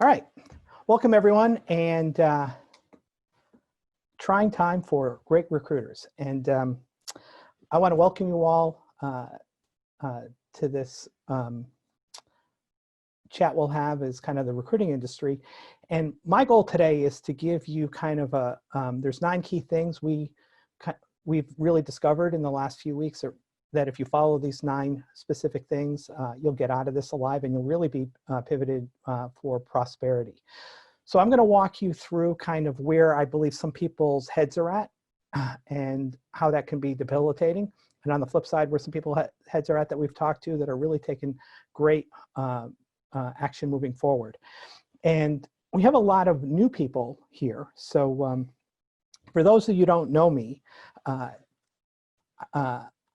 All right, welcome everyone, and trying time for great recruiters. And I want to welcome you all to this chat we'll have is kind of the recruiting industry. And my goal today is to give you kind of a, there's 9 key things we've really discovered in the last few weeks that if you follow these 9 specific things, you'll get out of this alive and you'll really be pivoted for prosperity. So I'm going to walk you through kind of where I believe some people's heads are at and how that can be debilitating. And on the flip side, where some people heads are at that we've talked to that are really taking great action moving forward. And we have a lot of new people here. So for those of you who don't know me,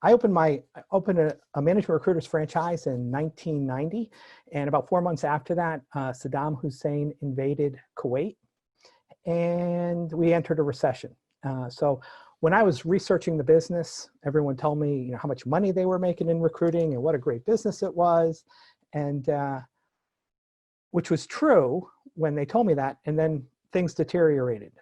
I opened a management recruiters franchise in 1990, and about 4 months after that, Saddam Hussein invaded Kuwait, and we entered a recession. So when I was researching the business, everyone told me, how much money they were making in recruiting and what a great business it was, and which was true when they told me that, and then things deteriorated,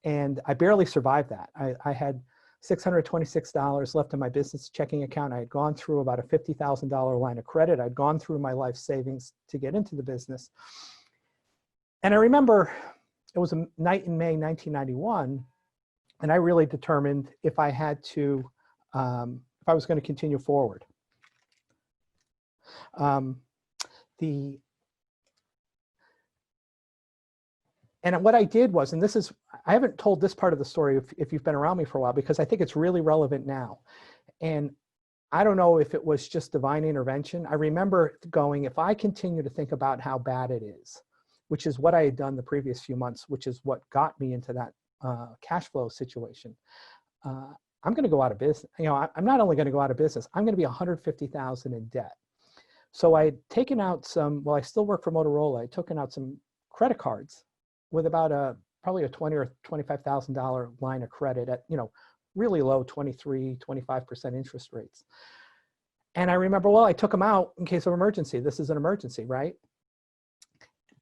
and I barely survived that. I had $626 left in my business checking account. I had gone through about a $50,000 line of credit. I'd gone through my life savings to get into the business. And I remember it was a night in May 1991, and I really determined if I had to, if I was going to continue forward. And what I did was, and this is, I haven't told this part of the story if you've been around me for a while, because I think it's really relevant now. And I don't know if it was just divine intervention. I remember going, if I continue to think about how bad it is, which is what I had done the previous few months, which is what got me into that cash flow situation, I'm going to go out of business. I'm not only going to go out of business, I'm going to be $150,000 in debt. So I had taken out some, well, I still work for Motorola. I'd taken out some credit cards with about probably a $20,000 or $25,000 line of credit at, really low 23, 25% interest rates. And I remember, well, I took them out in case of emergency. This is an emergency, right?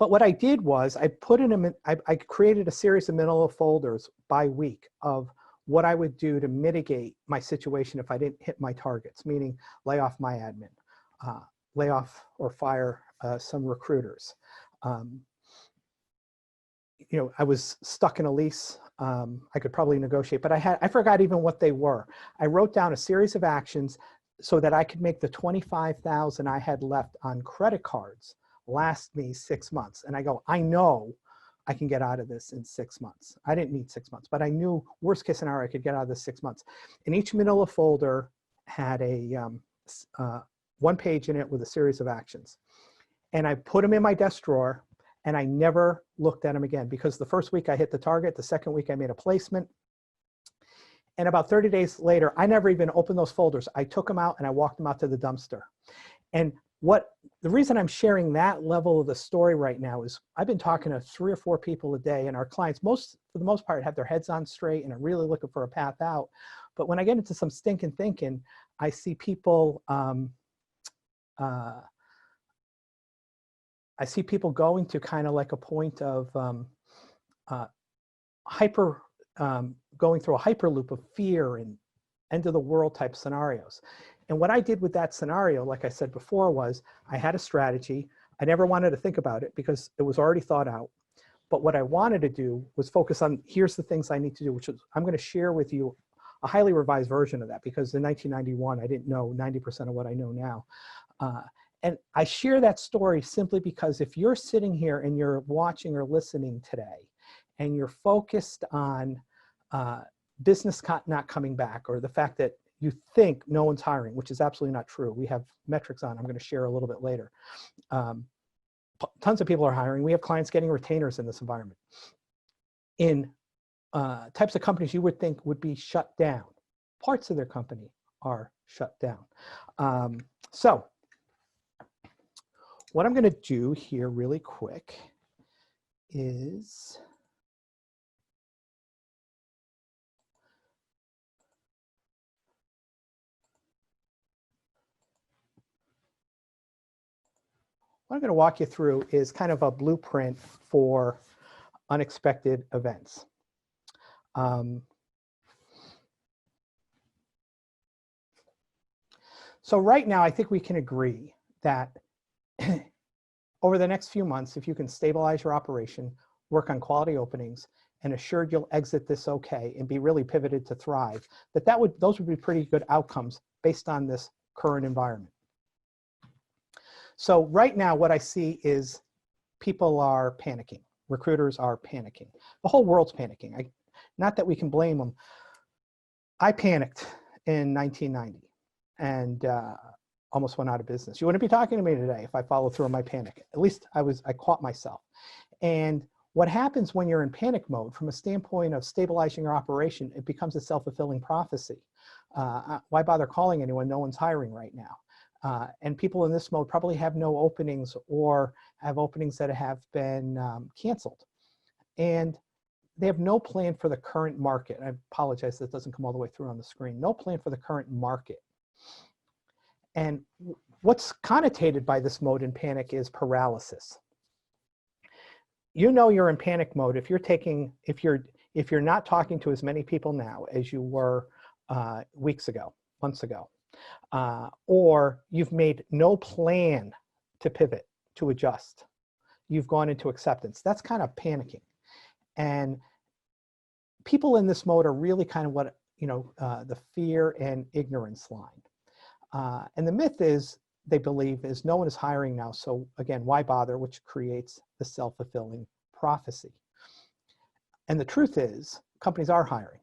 But what I did was I put in I created a series of manila folders by week of what I would do to mitigate my situation if I didn't hit my targets, meaning lay off my admin, lay off or fire some recruiters. I was stuck in a lease. I could probably negotiate, but I forgot even what they were. I wrote down a series of actions so that I could make the $25,000 I had left on credit cards last me 6 months. And I go, I know I can get out of this in 6 months. I didn't need 6 months, but I knew worst case scenario, I could get out of this 6 months. And each manila folder had a 1 page in it with a series of actions. And I put them in my desk drawer, and I never looked at them again, because the first week I hit the target, the second week I made a placement. And about 30 days later, I never even opened those folders. I took them out and I walked them out to the dumpster. And the reason I'm sharing that level of the story right now is I've been talking to 3 or 4 people a day, and our clients, for the most part, have their heads on straight and are really looking for a path out. But when I get into some stinking thinking, I see people, going to kind of like a point of going through a hyperloop of fear and end of the world type scenarios. And what I did with that scenario, like I said before, was I had a strategy. I never wanted to think about it because it was already thought out. But what I wanted to do was focus on, here's the things I need to do, which is I'm going to share with you a highly revised version of that, because in 1991, I didn't know 90% of what I know now. And I share that story simply because if you're sitting here and you're watching or listening today, and you're focused on business not coming back, or the fact that you think no one's hiring, which is absolutely not true. We have metrics on, I'm going to share a little bit later. Tons of people are hiring. We have clients getting retainers in this environment. In types of companies you would think would be shut down, parts of their company are shut down. So what I'm going to do here really quick is what I'm going to walk you through is kind of a blueprint for unexpected events. So right now, I think we can agree that over the next few months, if you can stabilize your operation, work on quality openings, and assured you'll exit this okay and be really pivoted to thrive, those would be pretty good outcomes based on this current environment. So right now, what I see is people are panicking. Recruiters are panicking. The whole world's panicking. Not that we can blame them. I panicked in 1990 and almost went out of business. You wouldn't be talking to me today if I followed through on my panic. At least I caught myself. And what happens when you're in panic mode, from a standpoint of stabilizing your operation, it becomes a self-fulfilling prophecy. Why bother calling anyone? No one's hiring right now. And people in this mode probably have no openings or have openings that have been canceled. And they have no plan for the current market. I apologize, that doesn't come all the way through on the screen. No plan for the current market. And what's connotated by this mode in panic is paralysis. You know you're in panic mode if you're not talking to as many people now as you were weeks ago, months ago, or you've made no plan to pivot, to adjust. You've gone into acceptance. That's kind of panicking. And people in this mode are really kind of what, the fear and ignorance line. And the myth is, they believe, is no one is hiring now. So again, why bother, which creates the self-fulfilling prophecy. And the truth is, companies are hiring.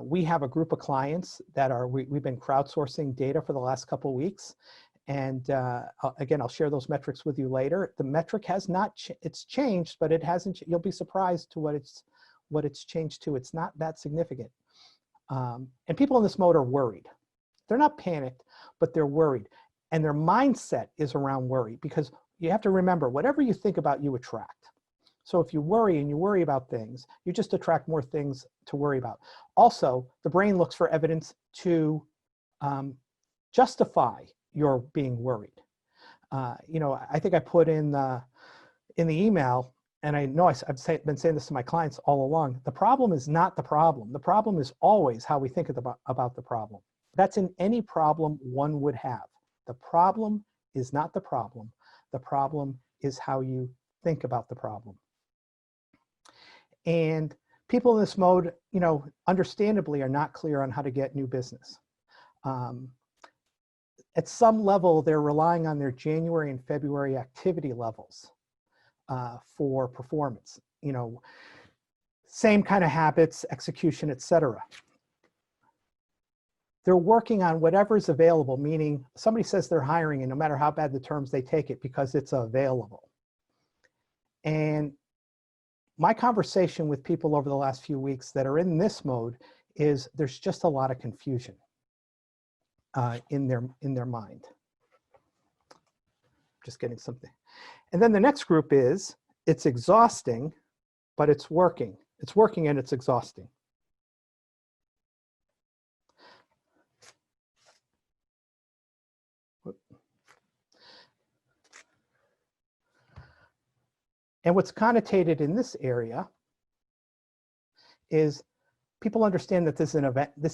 We have a group of clients that we've been crowdsourcing data for the last couple of weeks. And again, I'll share those metrics with you later. The metric has not, it's changed, but it hasn't, you'll be surprised to what it's changed to. It's not that significant. And people in this mode are worried. They're not panicked, but they're worried. And their mindset is around worry, because you have to remember, whatever you think about, you attract. So if you worry and you worry about things, you just attract more things to worry about. Also, the brain looks for evidence to justify your being worried. I think I put in the email, and I know I've been saying this to my clients all along, the problem is not the problem. The problem is always how we think about the problem. That's in any problem one would have. The problem is not the problem. The problem is how you think about the problem. And people in this mode, understandably are not clear on how to get new business. At some level, they're relying on their January and February activity levels for performance. Same kind of habits, execution, etc. They're working on whatever's available, meaning somebody says they're hiring, and no matter how bad the terms, they take it because it's available. And my conversation with people over the last few weeks that are in this mode is there's just a lot of confusion in their mind. Just getting something. And then the next group is, it's exhausting, but it's working. It's working and it's exhausting. And what's connotated in this area is people understand that this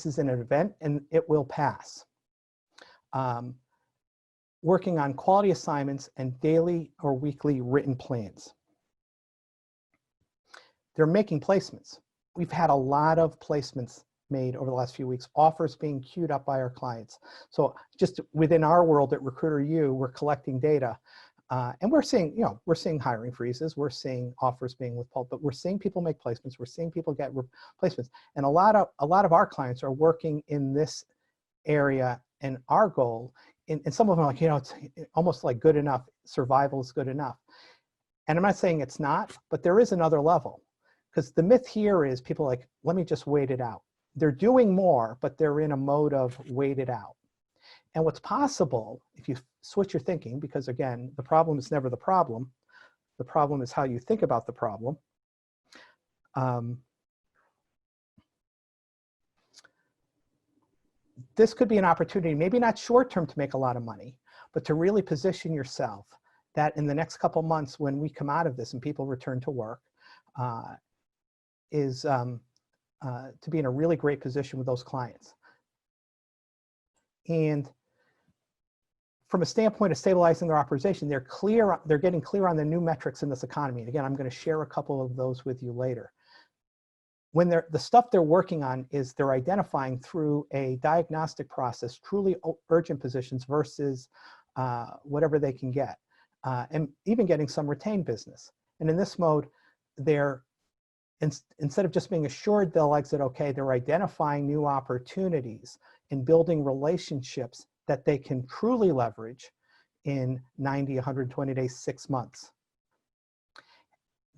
is an event and it will pass. Working on quality assignments and daily or weekly written plans. They're making placements. We've had a lot of placements made over the last few weeks, offers being queued up by our clients. So just within our world at Recruiter U, we're collecting data. And we're seeing hiring freezes, we're seeing offers being withheld, but we're seeing people make placements, we're seeing people get replacements. And a lot of our clients are working in this area, and our goal, and some of them are like, it's almost like good enough, survival is good enough. And I'm not saying it's not, but there is another level. Because the myth here is people are like, let me just wait it out. They're doing more, but they're in a mode of wait it out. And what's possible, if you switch your thinking, because again, the problem is never the problem is how you think about the problem. This could be an opportunity, maybe not short term to make a lot of money, but to really position yourself that in the next couple months, when we come out of this and people return to work, is to be in a really great position with those clients. And from a standpoint of stabilizing their operation, they're getting clear on the new metrics in this economy. And again, I'm going to share a couple of those with you later. When the stuff they're working on is they're identifying through a diagnostic process truly urgent positions versus whatever they can get, and even getting some retained business. And in this mode, they're instead of just being assured they'll exit okay, they're identifying new opportunities and building relationships that they can truly leverage in 90, 120 days, 6 months.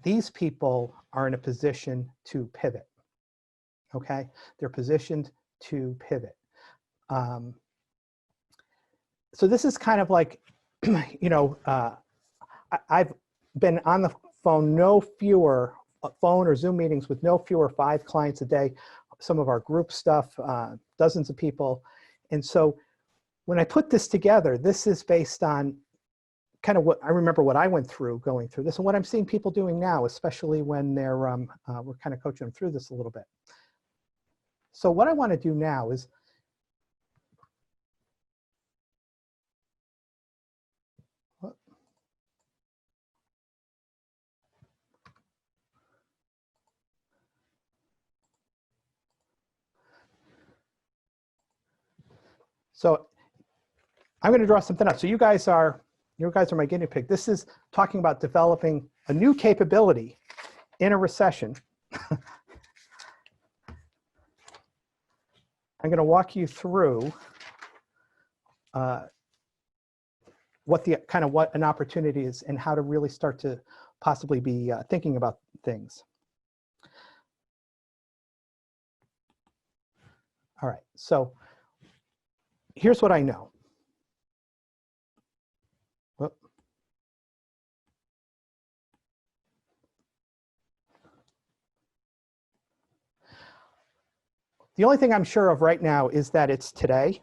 These people are in a position to pivot, okay? They're positioned to pivot. So this is kind of like, you know, I've been on the phone phone or Zoom meetings with no fewer 5 clients a day, some of our group stuff, dozens of people. And so when I put this together, this is based on kind of what I remember what I went through going through this and what I'm seeing people doing now, especially when they're, we're kind of coaching them through this a little bit. So what I want to do now is, so I'm going to draw something up. So you guys are my guinea pig. This is talking about developing a new capability in a recession. I'm going to walk you through what an opportunity is and how to really start to possibly be thinking about things. All right, so here's what I know. Whoop. The only thing I'm sure of right now is that it's today.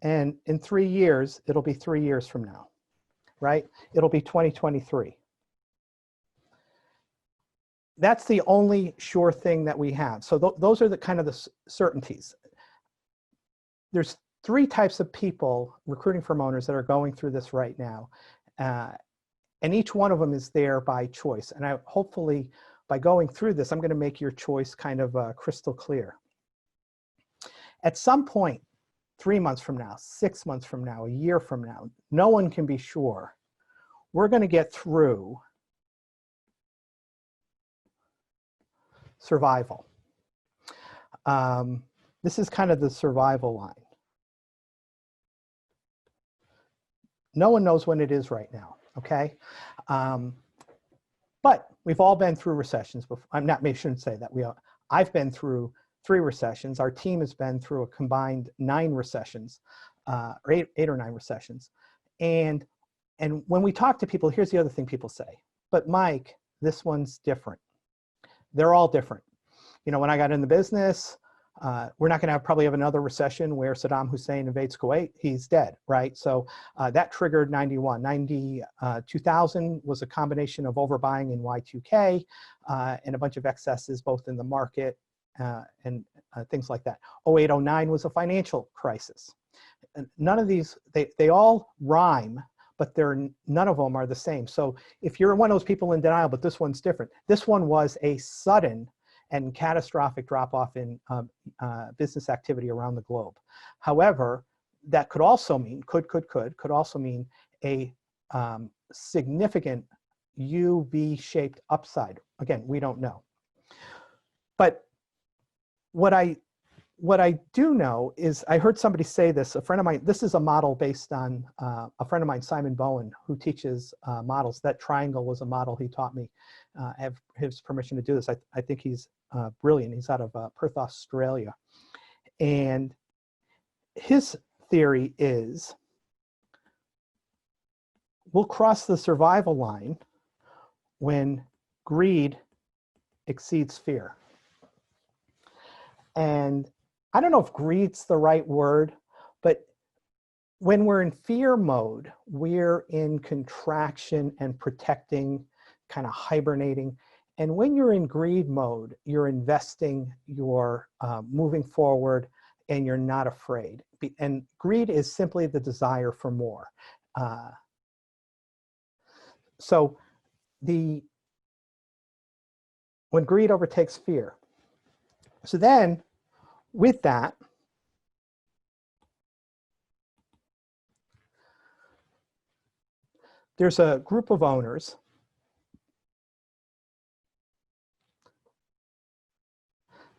And in 3 years, it'll be 3 years from now, right? It'll be 2023. That's the only sure thing that we have. So those are the kind of the certainties. There's 3 types of people, recruiting firm owners, that are going through this right now. And each one of them is there by choice. And hopefully by going through this, I'm going to make your choice kind of crystal clear. At some point, 3 months from now, 6 months from now, a year from now, no one can be sure. We're going to get through survival. This is kind of the survival line. No one knows when it is right now, okay? But we've all been through recessions before. I shouldn't say that. I've been through 3 recessions. Our team has been through a combined 9 recessions, or 8 or 9 recessions. And when we talk to people, here's the other thing people say. But Mike, this one's different. They're all different. You know, when I got in the business, we're not going to probably have another recession where Saddam Hussein invades Kuwait. He's dead, right? So that triggered 91. 2000 was a combination of overbuying in Y2K and a bunch of excesses both in the market and things like that. 08, 09 was a financial crisis. And none of these, they all rhyme, but none of them are the same. So if you're one of those people in denial, but this one's different, this one was a sudden and catastrophic drop-off in business activity around the globe. However, that could also mean, could also mean a significant U-V-shaped upside. Again, we don't know. But what I do know is, I heard somebody say this, a friend of mine, this is a model based on a friend of mine, Simon Bowen, who teaches models. That triangle was a model he taught me. I have his permission to do this. I think he's brilliant. He's out of Perth, Australia. And his theory is, we'll cross the survival line when greed exceeds fear. And I don't know if greed's the right word, but when we're in fear mode, we're in contraction and protecting, kind of hibernating. And when you're in greed mode, you're investing, you're moving forward, and you're not afraid. And greed is simply the desire for more. So when greed overtakes fear. So then with that, there's a group of owners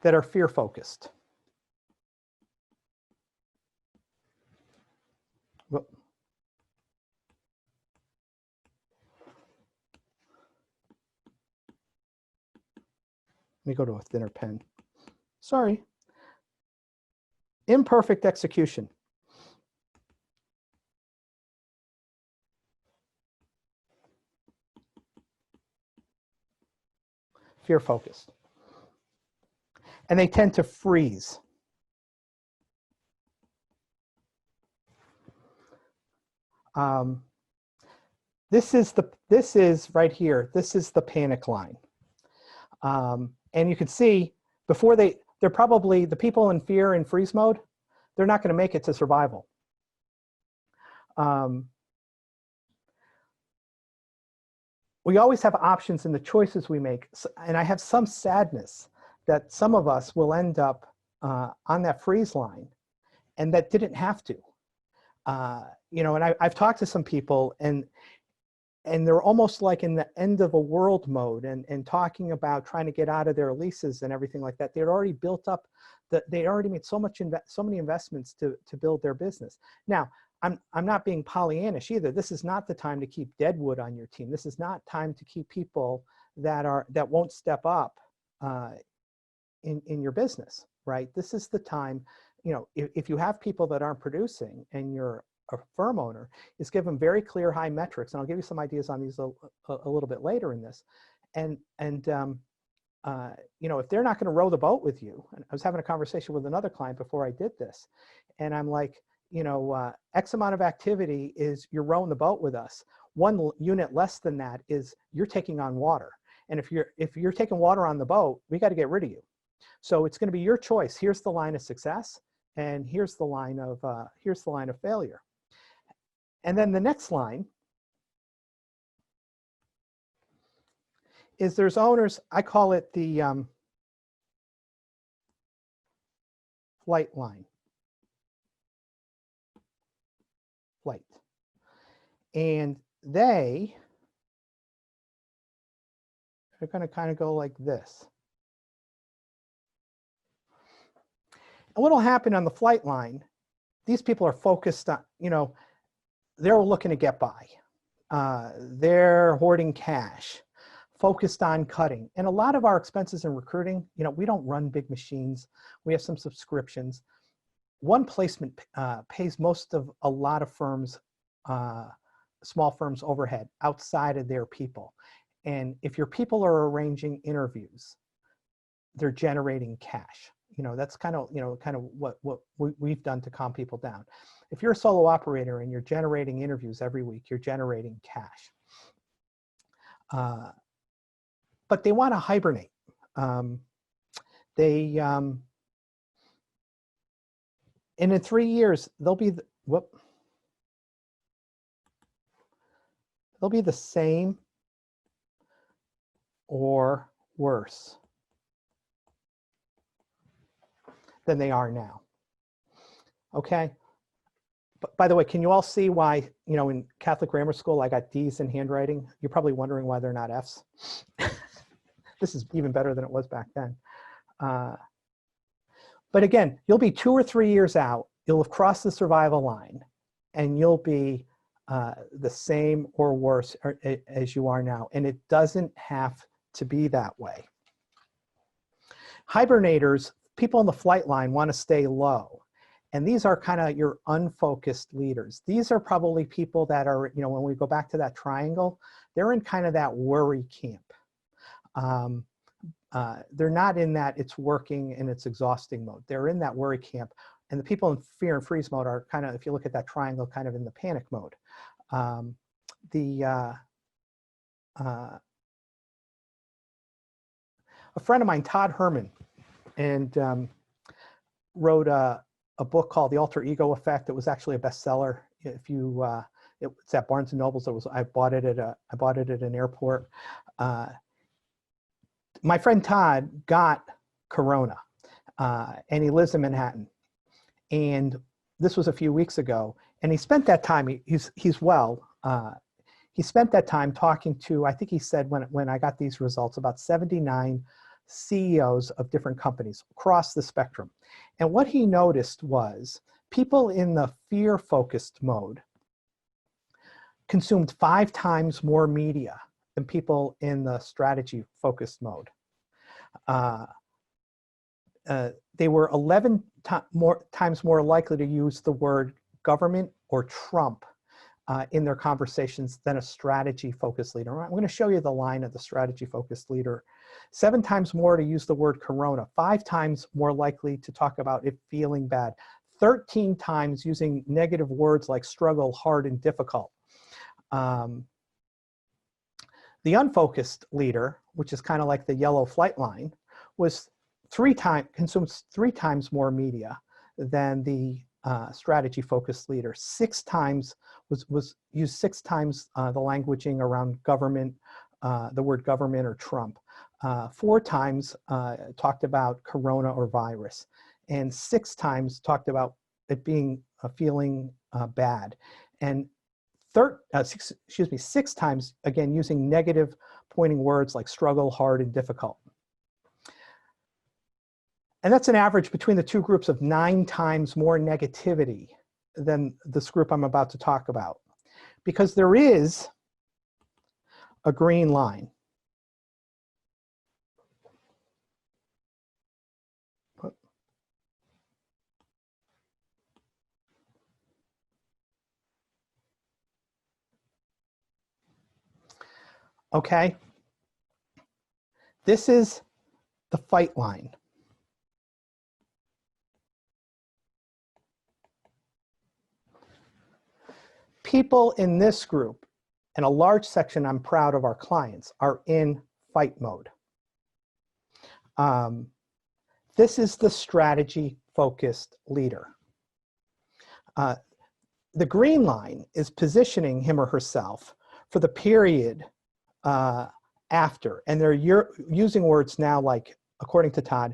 that are fear focused. Well, let me go to a thinner pen. Sorry. Imperfect execution. Fear focused. And they tend to freeze. This is right here. This is the panic line. And you can see before they're probably, the people in fear and freeze mode, they're not going to make it to survival. We always have options in the choices we make. And I have some sadness that some of us will end up on that freeze line, and that didn't have to. You know, and I've talked to some people, and they're almost like in the end of a world mode, and talking about trying to get out of their leases and everything like that. They'd already built up, they already made so many investments to build their business. Now, I'm not being Pollyannish either. This is not the time to keep deadwood on your team. This is not time to keep people that won't step up in your business, right? This is the time, you know, if you have people that aren't producing and you're a firm owner, is give them very clear high metrics. And I'll give you some ideas on these a little bit later in this. And you know, if they're not going to row the boat with you, and I was having a conversation with another client before I did this, and I'm like, you know, X amount of activity is you're rowing the boat with us. One unit less than that is you're taking on water. And if you're taking water on the boat, we got to get rid of you. So it's going to be your choice. Here's the line of success, and here's the line of failure. And then the next line is there's owners, I call it the flight line. Flight. And they're going to kind of go like this. And what will happen on the flight line, these people are focused on, you know, they're looking to get by. They're hoarding cash, focused on cutting. And a lot of our expenses in recruiting, you know, we don't run big machines. We have some subscriptions. One placement pays most of a lot of firms, small firms overhead outside of their people. And if your people are arranging interviews, they're generating cash. You know, that's kind of what we've done to calm people down. If you're a solo operator and you're generating interviews every week, you're generating cash. But they want to hibernate. And in 3 years, they'll be the same or worse than they are now. Okay. But by the way, can you all see why, you know, in Catholic grammar school, I got D's in handwriting? You're probably wondering why they're not F's. This is even better than it was back then. But again, you'll be 2 or 3 years out, you'll have crossed the survival line, and you'll be the same or worse as you are now. And it doesn't have to be that way. Hibernators, people on the flight line, want to stay low. And these are kind of your unfocused leaders. These are probably people that are, you know, when we go back to that triangle, they're in kind of that worry camp. They're not in that it's working and it's exhausting mode. They're in that worry camp. and the people in fear and freeze mode are kind of, if you look at that triangle, kind of in the panic mode. A friend of mine, Todd Herman, and wrote a book called The Alter Ego Effect. It was actually a bestseller. If you, it's at Barnes and Nobles. I bought it at an airport. My friend Todd got corona, and he lives in Manhattan. And this was a few weeks ago, and he spent that time. He's well. He spent that time talking to, I think he said when I got these results, about 79 CEOs of different companies across the spectrum. And what he noticed was people in the fear-focused mode consumed 5 times more media than people in the strategy-focused mode. They were 11 times more likely to use the word government or Trump in their conversations than a strategy-focused leader. I'm going to show you the line of the strategy-focused leader. 7 times more to use the word corona, 5 times more likely to talk about it feeling bad, 13 times using negative words like struggle, hard, and difficult. The unfocused leader, which is kind of like the yellow flight line, was consumes 3 times more media than the strategy-focused leader. 6 times was used 6 times the languaging around government, the word government or Trump. 4 times talked about corona or virus, and 6 times talked about it being feeling bad, and 6 times again using negative pointing words like struggle, hard, and difficult. And that's an average between the 2 groups of 9 times more negativity than this group I'm about to talk about, because there is a green line. Okay, this is the fight line. People in this group, and a large section I'm proud of our clients, are in fight mode. This is the strategy-focused leader. The green line is positioning him or herself for the period after, and they're using words now like, according to Todd,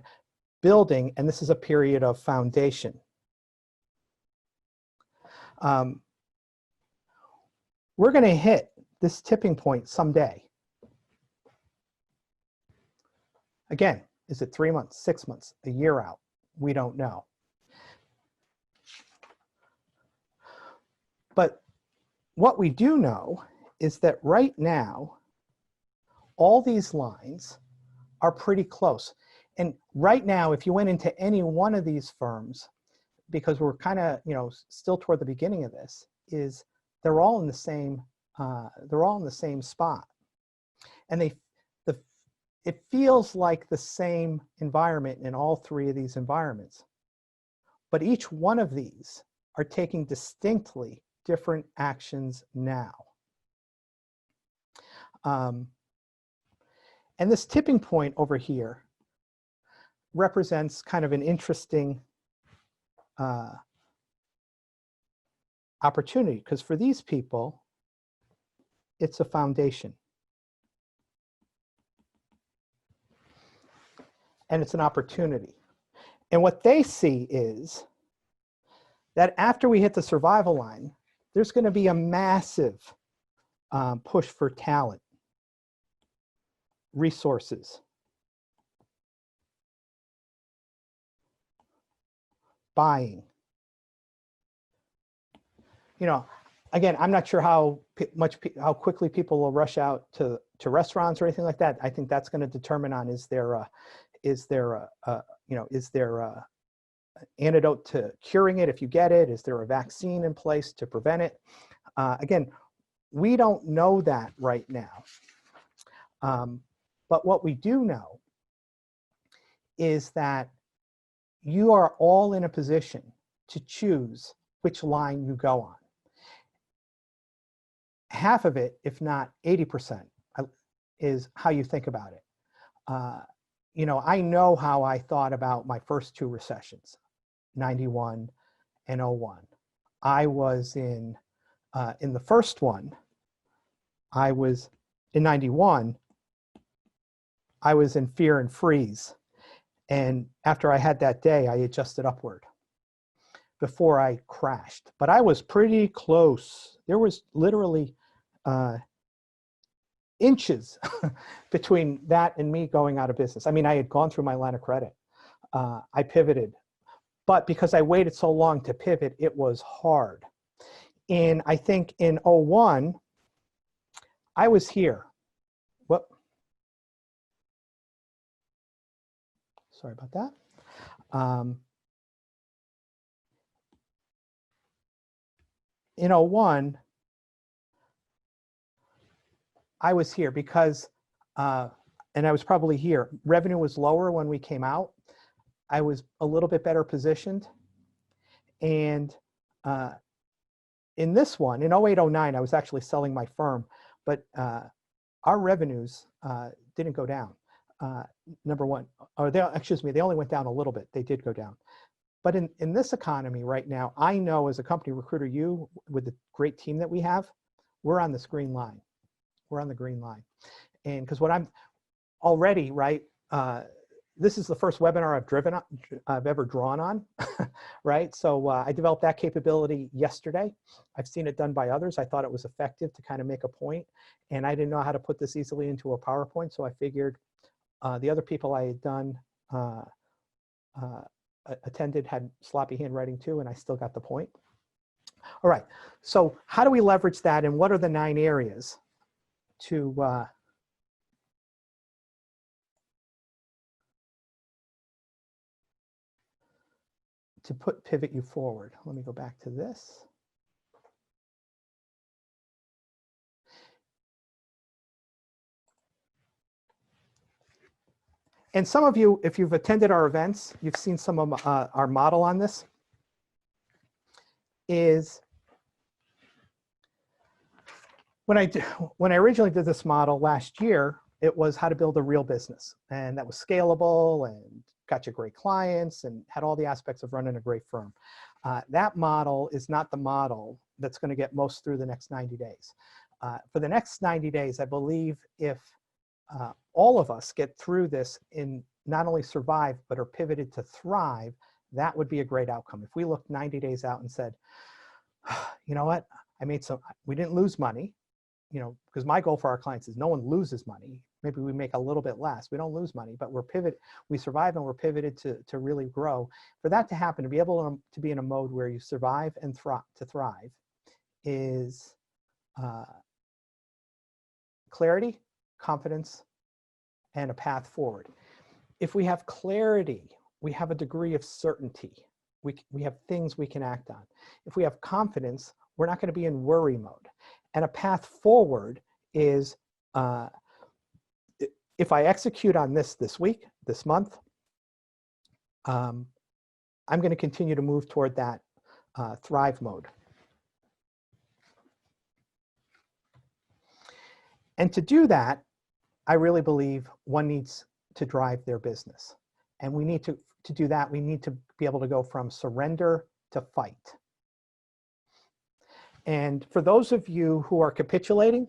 building, and this is a period of foundation. We're going to hit this tipping point someday. Again, is it 3 months, 6 months, a year out? We don't know. But what we do know is that right now, all these lines are pretty close. And right now, if you went into any one of these firms, because we're kind of, still toward the beginning of this, is they're all in the same spot, and it feels like the same environment in all 3 of these environments, but each one of these are taking distinctly different actions now. And this tipping point over here represents kind of an interesting opportunity, because for these people, it's a foundation. And it's an opportunity. And what they see is that after we hit the survival line, there's going to be a massive push for talent, resources, buying. Again, I'm not sure how quickly people will rush out to restaurants or anything like that. I think that's going to determine on is there a antidote to curing it if you get it? Is there a vaccine in place to prevent it? Again, we don't know that right now. But what we do know is that you are all in a position to choose which line you go on. Half of it, if not 80%, is how you think about it. You know, I know how I thought about my first two recessions, 91 and 01. I was in the first one, I was in 91, I was in fear and freeze. And after I had that day, I adjusted upward before I crashed. But I was pretty close. There was literally inches between that and me going out of business. I mean, I had gone through my line of credit. I pivoted. But because I waited so long to pivot, it was hard. And I think in 01, I was here. What? Sorry about that. In 01, I was here because, and I was probably here. Revenue was lower when we came out. I was a little bit better positioned. And in this one, in 08, 09, I was actually selling my firm, but our revenues didn't go down. Number one, or excuse me, they only went down a little bit. They did go down. But in this economy right now, I know as a company recruiter, you, with the great team that we have, we're on this green line. We're on the green line. And because what I'm already, right, this is the first webinar I've ever drawn on, right? So I developed that capability yesterday. I've seen it done by others. I thought it was effective to kind of make a point, and I didn't know how to put this easily into a PowerPoint, so I figured the other people I had done attended had sloppy handwriting too, and I still got the point. All right, so how do we leverage that, and what are the 9 areas to pivot you forward? Let me go back to this. And some of you, if you've attended our events, you've seen some of our model on this. Is when I originally did this model last year, it was how to build a real business, and that was scalable and got you great clients and had all the aspects of running a great firm. That model is not the model that's going to get most through the next 90 days. For the next 90 days, I believe if all of us get through this and not only survive, but are pivoted to thrive, that would be a great outcome. If we looked 90 days out and said, you know what, we didn't lose money, you know, because my goal for our clients is no one loses money. Maybe we make a little bit less. We don't lose money, but we survive and we're pivoted to really grow. For that to happen, to be able to be in a mode where you survive and thrive is clarity, confidence, and a path forward. If we have clarity, we have a degree of certainty. We have things we can act on. If we have confidence, we're not going to be in worry mode. And a path forward is, if I execute on this week, this month, I'm going to continue to move toward that thrive mode. And to do that, I really believe one needs to drive their business. And we need to do that, we need to be able to go from surrender to fight. And for those of you who are capitulating,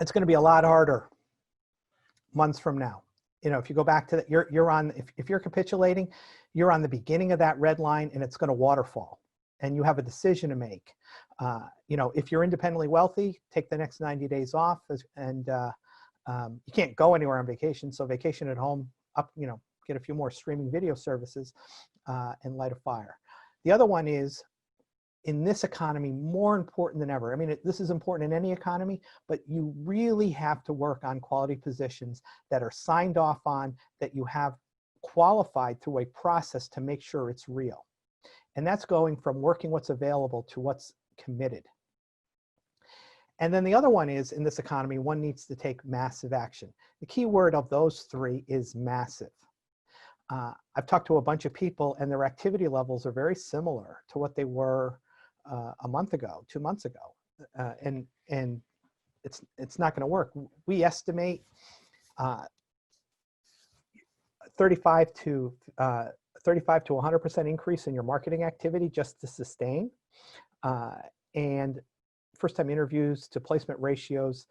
it's going to be a lot harder months from now. You know, if you go back to that, you're on, if you're capitulating, you're on the beginning of that red line and it's going to waterfall and you have a decision to make. You know, if you're independently wealthy, take the next 90 days off, and you can't go anywhere on vacation. So vacation at home, you know, get a few more streaming video services and light a fire. The other one is, in this economy, more important than ever. I mean, this is important in any economy, but you really have to work on quality positions that are signed off on, that you have qualified through a process to make sure it's real. And that's going from working what's available to what's committed. And then the other one is, in this economy, one needs to take massive action. The key word of those 3 is massive. I've talked to a bunch of people, and their activity levels are very similar to what they were a month ago, 2 months ago, and it's not going to work. We estimate 35 to 100% increase in your marketing activity just to sustain, and first-time interviews to placement ratios,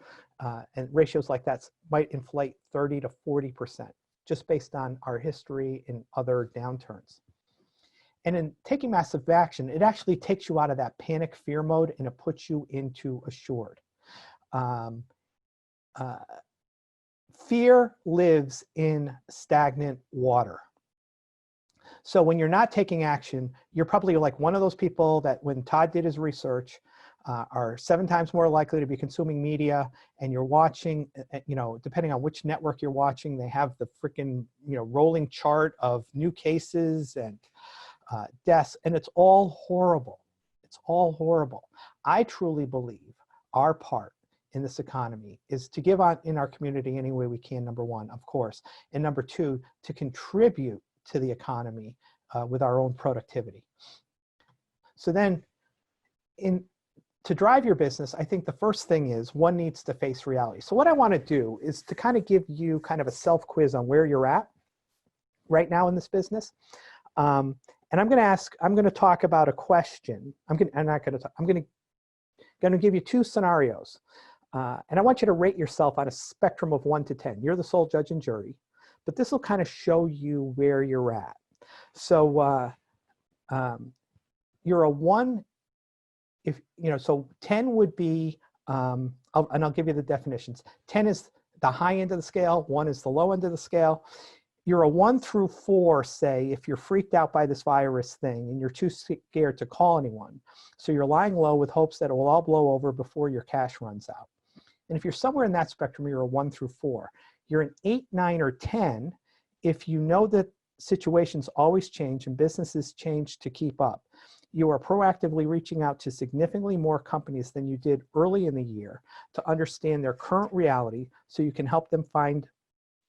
and ratios like that might inflate 30 to 40%, just based on our history in other downturns. And in taking massive action, it actually takes you out of that panic fear mode and it puts you into assured. Fear lives in stagnant water. So when you're not taking action, you're probably like one of those people that when Todd did his research, are 7 times more likely to be consuming media, and you're watching, depending on which network you're watching, they have the freaking, rolling chart of new cases and deaths, and it's all horrible. It's all horrible. I truly believe our part in this economy is to give on in our community any way we can, number one, of course, and number two, to contribute to the economy with our own productivity. So then to drive your business, I think the first thing is one needs to face reality. So what I want to do is to kind of give you kind of a self-quiz on where you're at right now in this business. And I'm going to talk about a question. I'm going to give you 2 scenarios. And I want you to rate yourself on a spectrum of 1 to 10. You're the sole judge and jury, but this will kind of show you where you're at. So you're a 1, so 10 would be, and I'll give you the definitions. 10 is the high end of the scale, 1 is the low end of the scale. You're a 1 through 4, say, if you're freaked out by this virus thing and you're too scared to call anyone. So you're lying low with hopes that it will all blow over before your cash runs out. And if you're somewhere in that spectrum, you're a 1 through 4. You're an 8, 9, or 10 if you know that situations always change and businesses change to keep up. You are proactively reaching out to significantly more companies than you did early in the year to understand their current reality so you can help them find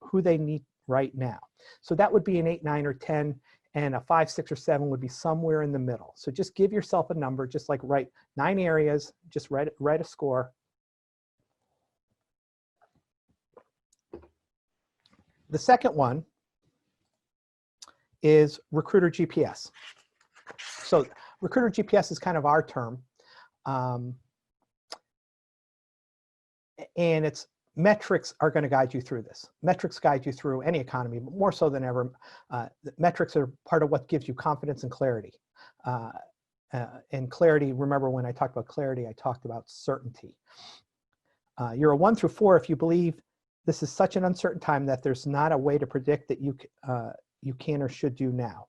who they need right now. So that would be an 8, 9, or 10, and a 5, 6, or 7 would be somewhere in the middle. So just give yourself a number, just like write 9 areas, just write a score. The second one is Recruiter GPS. So Recruiter GPS is kind of our term. And it's metrics are going to guide you through this. Metrics guide you through any economy, but more so than ever. Metrics are part of what gives you confidence and clarity. And clarity, remember when I talked about clarity, I talked about certainty. You're a 1 through 4 if you believe this is such an uncertain time that there's not a way to predict that you can or should do now.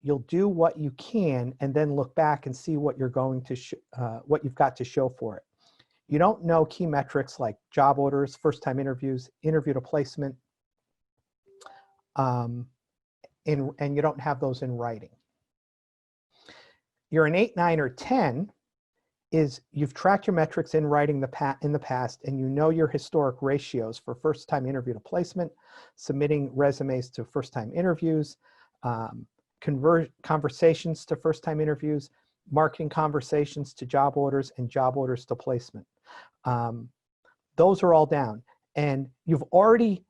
You'll do what you can and then look back and see what you're going to what you've got to show for it. You don't know key metrics like job orders, first-time interviews, interview to placement, and you don't have those in writing. You're an 8, 9, or 10 is you've tracked your metrics in writing in the past, and you know your historic ratios for first-time interview to placement, submitting resumes to first-time interviews, conversations to first-time interviews, marketing conversations to job orders, and job orders to placement. Those are all down. And you've already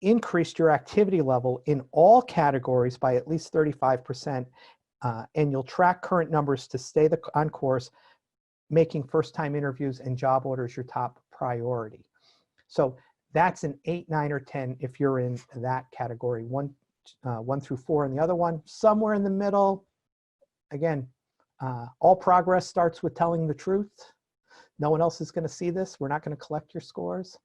increased your activity level in all categories by at least 35%, and you'll track current numbers to stay on course, making first-time interviews and job orders your top priority. So that's an 8, 9, or 10 if you're in that category. 1 through 4 in the other one. Somewhere in the middle, again, all progress starts with telling the truth. No one else is going to see this. We're not going to collect your scores.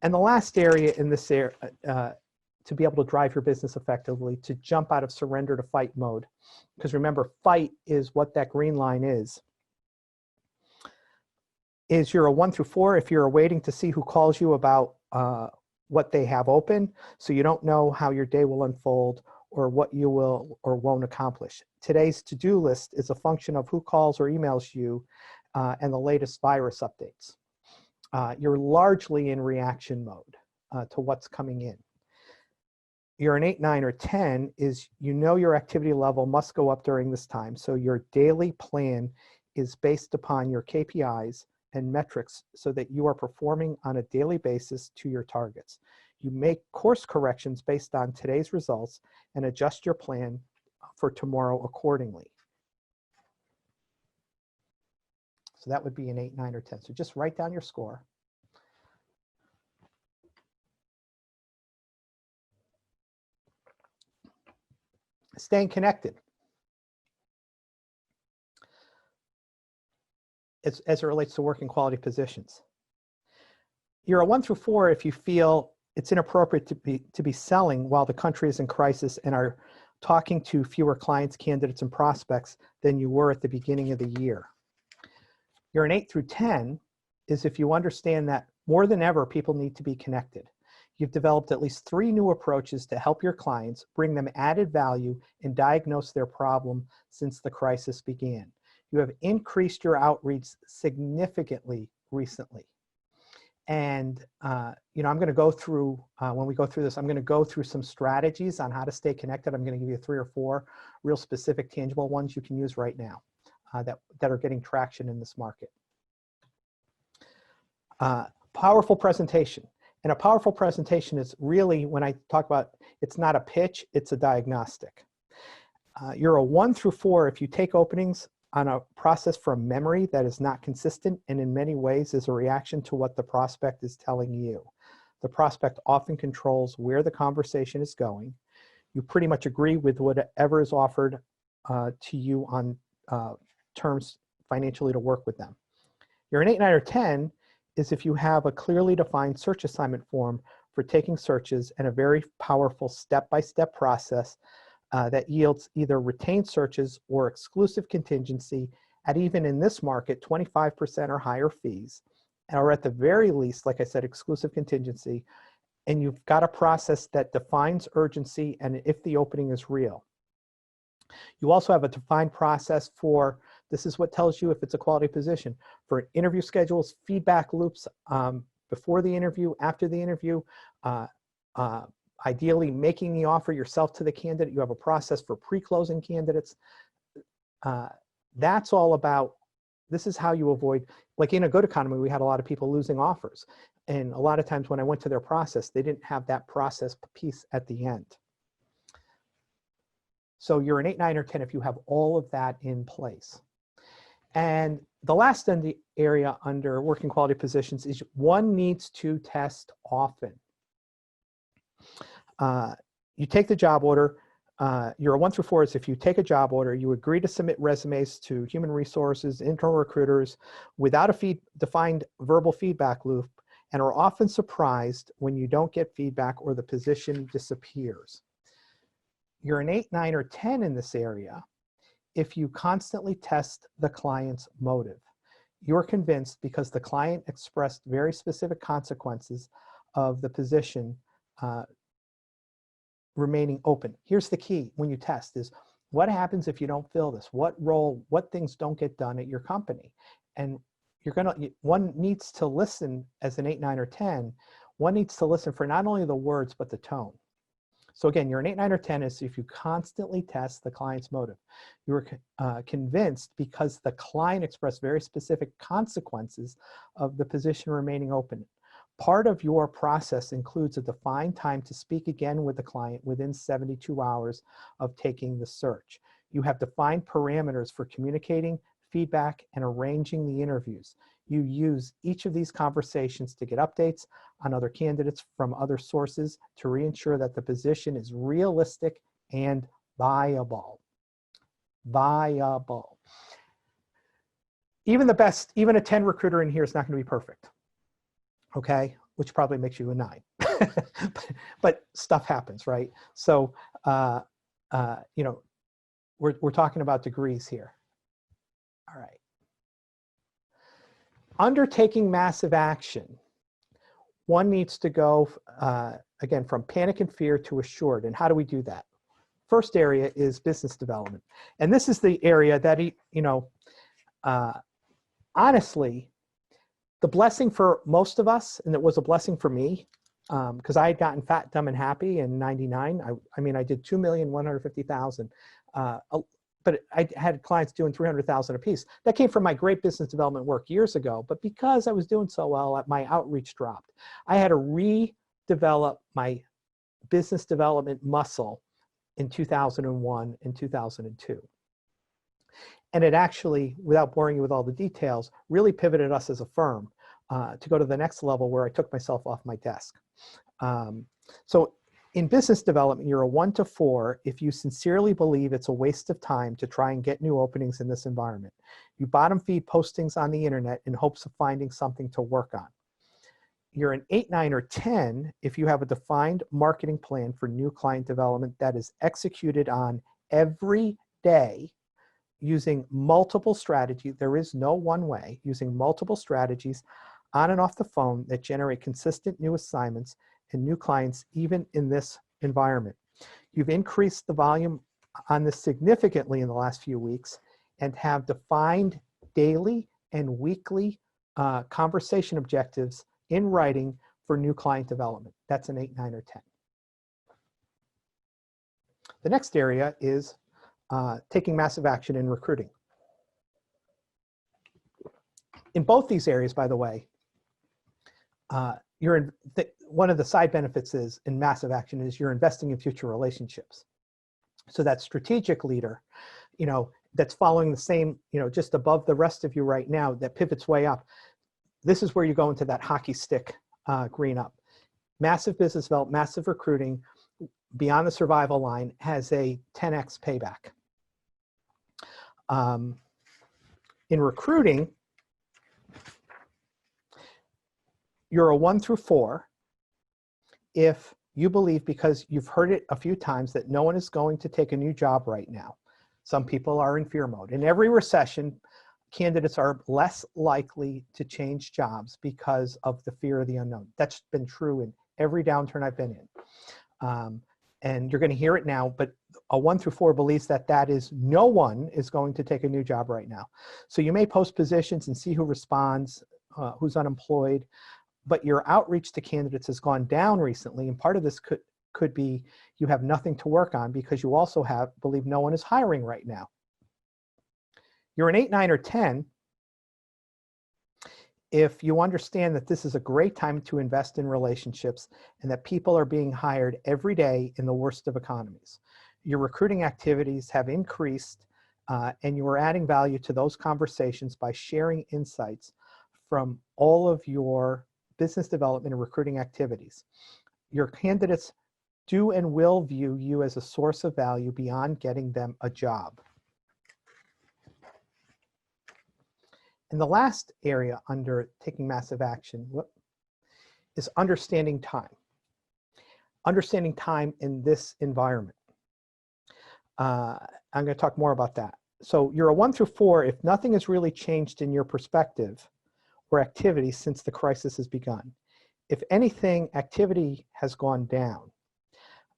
And the last area in this area, to be able to drive your business effectively, to jump out of surrender to fight mode. Because remember, fight is what that green line is you're a 1 through 4 if you're waiting to see who calls you about what they have open, so you don't know how your day will unfold or what you will or won't accomplish. Today's to-do list is a function of who calls or emails you and the latest virus updates. You're largely in reaction mode to what's coming in. you're an 8, 9, or 10 is you know your activity level must go up during this time. So your daily plan is based upon your KPIs and metrics so that you are performing on a daily basis to your targets. You make course corrections based on today's results and adjust your plan for tomorrow accordingly. So that would be an 8, 9, or 10. So just write down your score. Staying connected. As it relates to working quality positions. You're a 1 through 4 if you feel it's inappropriate to be selling while the country is in crisis and are talking to fewer clients, candidates, and prospects than you were at the beginning of the year. You're an 8 through 10 is if you understand that more than ever, people need to be connected. You've developed at least 3 new approaches to help your clients, bring them added value, and diagnose their problem since the crisis began. You have increased your outreach significantly recently. And, you know, I'm going to go through, when we go through this, I'm going to go through some strategies on how to stay connected. I'm going to give you 3 or 4 real specific, tangible ones you can use right now that are getting traction in this market. Powerful presentation. And a powerful presentation is really, when I talk about, it's not a pitch, it's a diagnostic. You're a 1 through 4 if you take openings on a process from memory that is not consistent and in many ways is a reaction to what the prospect is telling you. The prospect often controls where the conversation is going. You pretty much agree with whatever is offered to you on terms financially to work with them. You're an 8, 9, or 10 is if you have a clearly defined search assignment form for taking searches and a very powerful step-by-step process that yields either retained searches or exclusive contingency at, even in this market, 25% or higher fees, or at the very least, like I said, exclusive contingency, and you've got a process that defines urgency and if the opening is real. You also have a defined process for, this is what tells you if it's a quality position, for interview schedules, feedback loops before the interview, after the interview, ideally making the offer yourself to the candidate. You have a process for pre-closing candidates. That's all about, this is how you avoid, like in a good economy, we had a lot of people losing offers. And a lot of times when I went to their process, they didn't have that process piece at the end. So you're an 8, 9, or 10 if you have all of that in place. And the last area under working quality positions is one needs to test often. You take the job order, you're a 1 through 4 is if you take a job order, you agree to submit resumes to human resources, internal recruiters without a defined verbal feedback loop, and are often surprised when you don't get feedback or the position disappears. You're an 8, 9, or 10 in this area if you constantly test the client's motive. You're convinced because the client expressed very specific consequences of the position remaining open. Here's the key when you test is, what happens if you don't fill this? What role, what things don't get done at your company? And one needs to listen as an 8, 9, or 10. One needs to listen for not only the words, but the tone. So again, you're an 8, 9, or 10 is if you constantly test the client's motive. You were convinced because the client expressed very specific consequences of the position remaining open. Part of your process includes a defined time to speak again with the client within 72 hours of taking the search. You have defined parameters for communicating feedback and arranging the interviews. You use each of these conversations to get updates on other candidates from other sources to reassure that the position is realistic and viable. Viable. Even the best, even a 10 recruiter in here is not going to be perfect. Okay, which probably makes you a 9. but stuff happens, right? So, you know, we're talking about degrees here. All right. Undertaking massive action. One needs to go, again, from panic and fear to assured. And how do we do that? First area is business development. And this is the area that, you know, honestly, the blessing for most of us, and it was a blessing for me, because I had gotten fat, dumb, and happy in '99. I mean, I did 2,150,000, but I had clients doing 300,000 a piece. That came from my great business development work years ago. But because I was doing so well, my outreach dropped. I had to redevelop my business development muscle in 2001 and 2002. And it actually, without boring you with all the details, really pivoted us as a firm to go to the next level where I took myself off my desk. So in business development, you're a 1 to 4 if you sincerely believe it's a waste of time to try and get new openings in this environment. You bottom feed postings on the internet in hopes of finding something to work on. You're an 8, 9, or 10 if you have a defined marketing plan for new client development that is executed on every day using multiple strategies. There is no one way, using multiple strategies on and off the phone that generate consistent new assignments and new clients even in this environment. You've increased the volume on this significantly in the last few weeks and have defined daily and weekly conversation objectives in writing for new client development. That's an 8, 9, or 10. The next area is taking massive action in recruiting. In both these areas, by the way, one of the side benefits is in massive action is you're investing in future relationships. So that strategic leader, that's following the same, just above the rest of you right now, that pivots way up. This is where you go into that hockey stick green up. Massive business development, massive recruiting, beyond the survival line has a 10x payback. In recruiting, you're a 1 through 4 if you believe, because you've heard it a few times, that no one is going to take a new job right now. Some people are in fear mode. In every recession, candidates are less likely to change jobs because of the fear of the unknown. That's been true in every downturn I've been in. And you're going to hear it now, but a 1 through 4 believes that is no one is going to take a new job right now. So you may post positions and see who responds, who's unemployed, but your outreach to candidates has gone down recently. And part of this could be you have nothing to work on because you also believe no one is hiring right now. You're an 8, 9, or 10 if you understand that this is a great time to invest in relationships and that people are being hired every day in the worst of economies. Your recruiting activities have increased and you are adding value to those conversations by sharing insights from all of your business development and recruiting activities. Your candidates do and will view you as a source of value beyond getting them a job. And the last area under taking massive action is understanding time. Understanding time in this environment. I'm going to talk more about that. So you're a 1 through 4 if nothing has really changed in your perspective or activity since the crisis has begun. If anything, activity has gone down.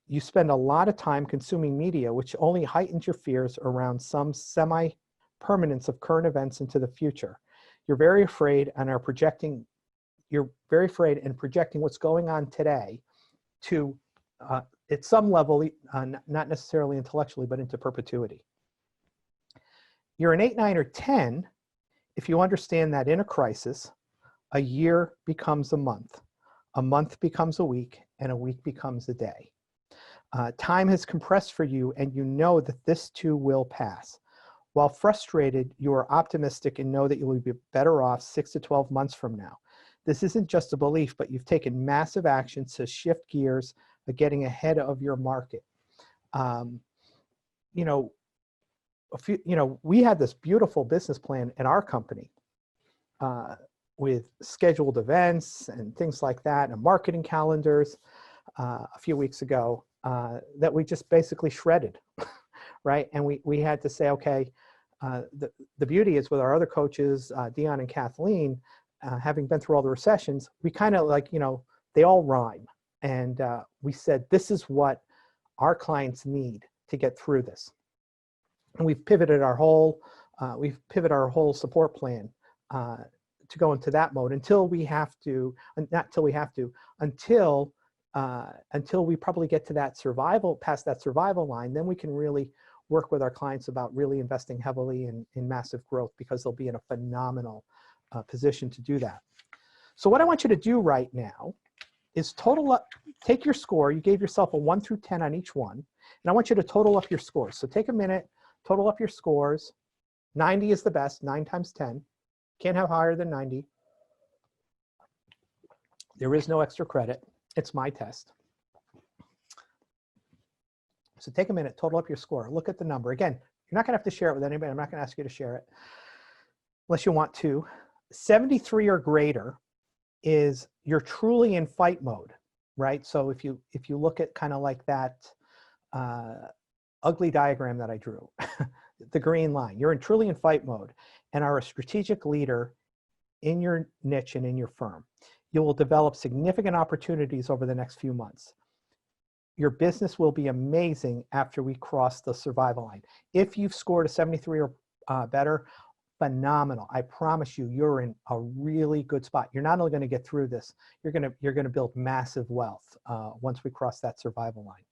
You spend a lot of time consuming media, which only heightens your fears around some semi-permanence of current events into the future. You're very afraid and projecting what's going on today to, at some level, not necessarily intellectually, but into perpetuity. You're an 8, 9, or 10 if you understand that in a crisis, a year becomes a month becomes a week, and a week becomes a day. Time has compressed for you, and you know that this too will pass. While frustrated, you are optimistic and know that you will be better off 6 to 12 months from now. This isn't just a belief, but you've taken massive action to shift gears of getting ahead of your market. We had this beautiful business plan in our company with scheduled events and things like that, and marketing calendars a few weeks ago that we just basically shredded, right? And we had to say, okay, the beauty is with our other coaches, Dion and Kathleen, having been through all the recessions, we kind of they all rhyme. And we said, this is what our clients need to get through this. And we've pivoted our whole support plan to go into that mode until until we probably get to that survival, past that survival line, then we can really work with our clients about really investing heavily in massive growth, because they'll be in a phenomenal position to do that. So what I want you to do right now is total up, take your score. You gave yourself a 1 through 10 on each one, and I want you to total up your scores. So take a minute, total up your scores. 90 is the best, 9 times 10. Can't have higher than 90. There is no extra credit. It's my test. So take a minute, total up your score. Look at the number. Again, you're not gonna have to share it with anybody. I'm not gonna ask you to share it unless you want to. 73 or greater is you're truly in fight mode, right? So if you look at kind of like that ugly diagram that I drew, the green line, you're truly in fight mode and are a strategic leader in your niche and in your firm. You will develop significant opportunities over the next few months. Your business will be amazing after we cross the survival line. If you've scored a 73 or better, phenomenal. I promise you, you're in a really good spot. You're not only going to get through this, you're going to build massive wealth once we cross that survival line.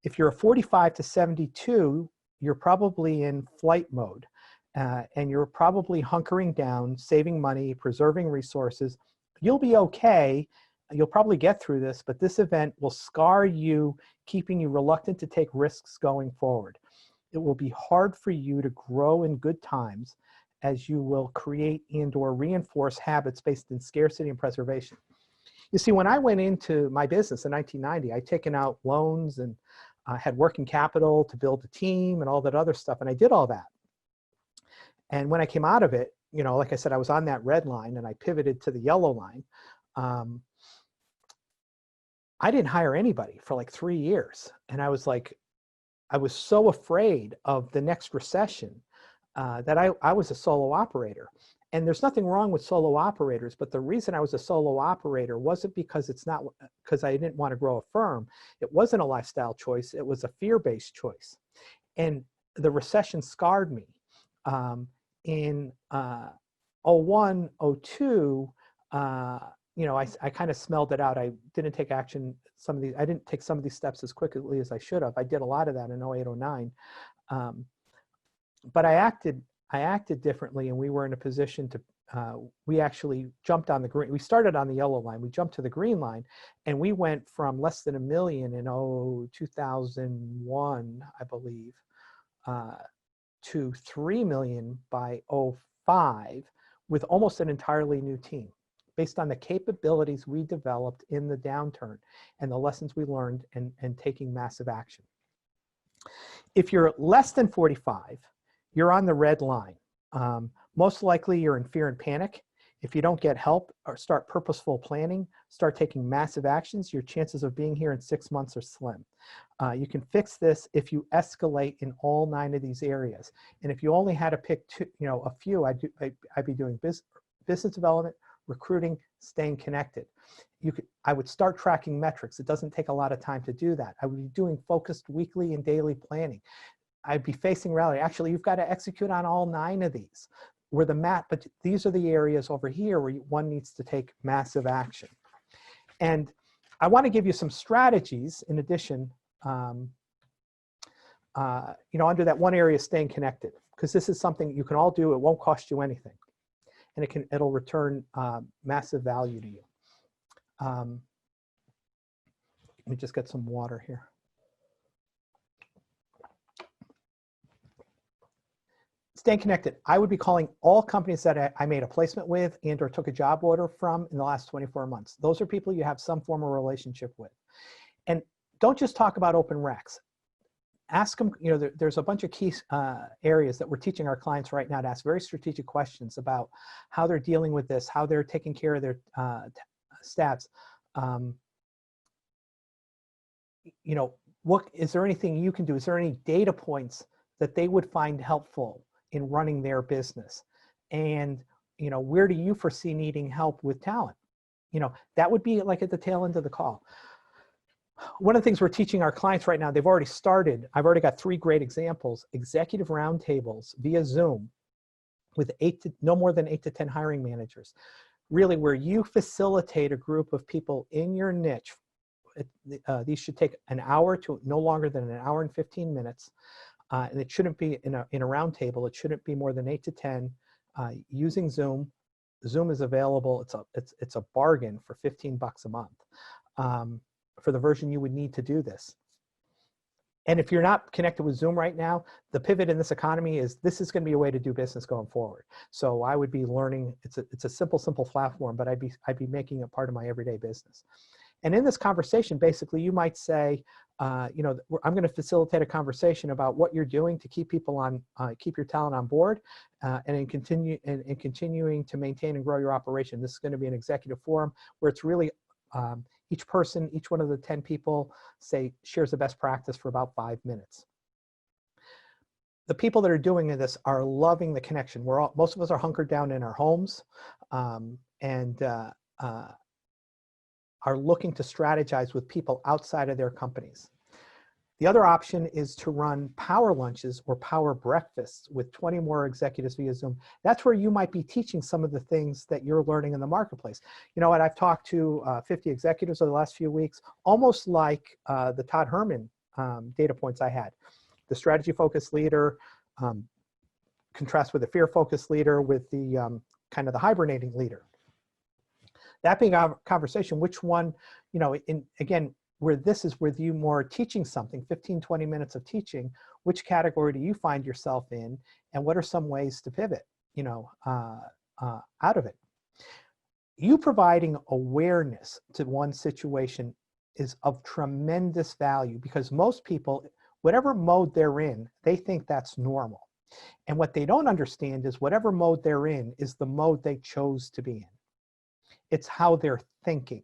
If you're a 45 to 72, you're probably in flight mode, and you're probably hunkering down, saving money, preserving resources. You'll be okay. You'll probably get through this, but this event will scar you, keeping you reluctant to take risks going forward. It will be hard for you to grow in good times, as you will create and/or reinforce habits based in scarcity and preservation. You see, when I went into my business in 1990, I'd taken out loans and had working capital to build a team and all that other stuff, and I did all that. And when I came out of it, you know, like I said, I was on that red line and I pivoted to the yellow line. I didn't hire anybody for like 3 years. And I was like, I was so afraid of the next recession that I was a solo operator. And there's nothing wrong with solo operators, but the reason I was a solo operator wasn't because I didn't want to grow a firm. It wasn't a lifestyle choice. It was a fear-based choice. And the recession scarred me. In 01, 02, you know, I kind of smelled it out. I didn't take action. I didn't take some of these steps as quickly as I should have. I did a lot of that in 08, 09. But I acted differently, and we were in a position to, we actually jumped on the green. We started on the yellow line. We jumped to the green line, and we went from less than $1 million in 2001, I believe, to $3 million by 05 with almost an entirely new team, based on the capabilities we developed in the downturn and the lessons we learned and taking massive action. If you're less than 45, you're on the red line. Most likely you're in fear and panic. If you don't get help or start purposeful planning, start taking massive actions, your chances of being here in 6 months are slim. You can fix this if you escalate in all 9 of these areas. And if you only had to pick a few, I'd be doing business development, recruiting, staying connected. I would start tracking metrics. It doesn't take a lot of time to do that. I would be doing focused weekly and daily planning. I'd be facing reality. Actually, you've got to execute on all 9 of these. But these are the areas over here where one needs to take massive action. And I want to give you some strategies in addition, under that one area, staying connected, because this is something you can all do. It won't cost you anything, and it'll return massive value to you. Let me just get some water here. Staying connected. I would be calling all companies that I made a placement with and or took a job order from in the last 24 months. Those are people you have some form of relationship with. And don't just talk about open recs. Ask them, there's a bunch of key areas that we're teaching our clients right now to ask very strategic questions about how they're dealing with this, how they're taking care of their staffs. What is there anything you can do? Is there any data points that they would find helpful in running their business? And, where do you foresee needing help with talent? That would be like at the tail end of the call. One of the things we're teaching our clients right now, they've already started. I've already got 3 great examples: executive roundtables via Zoom with no more than 8 to 10 hiring managers, really where you facilitate a group of people in your niche these should take an hour to no longer than an hour and 15 minutes. And it shouldn't be in a round table. It shouldn't be more than 8 to 10 using Zoom. Zoom is available. It's a bargain for $15 a month for the version you would need to do this. And if you're not connected with Zoom right now, the pivot in this economy is this is going to be a way to do business going forward. So I would be learning. It's a simple platform, but I'd be making it part of my everyday business. And in this conversation, basically, you might say, you know, I'm going to facilitate a conversation about what you're doing to keep people on, keep your talent on board, and continuing to maintain and grow your operation. This is going to be an executive forum where it's really each person, each one of the 10 people, shares the best practice for about 5 minutes. The people that are doing this are loving the connection. Most of us are hunkered down in our homes, and are looking to strategize with people outside of their companies. The other option is to run power lunches or power breakfasts with 20 more executives via Zoom. That's where you might be teaching some of the things that you're learning in the marketplace. You know what, I've talked to 50 executives over the last few weeks, almost like the Todd Herman data points I had. The strategy-focused leader, contrast with the fear-focused leader, with the kind of the hibernating leader. That being our conversation, which one, you know, again, where this is with you more teaching something, 15, 20 minutes of teaching, which category do you find yourself in, and what are some ways to pivot, you know, out of it? You providing awareness to one situation is of tremendous value, because most people, whatever mode they're in, they think that's normal. And what they don't understand is whatever mode they're in is the mode they chose to be in. It's how they're thinking.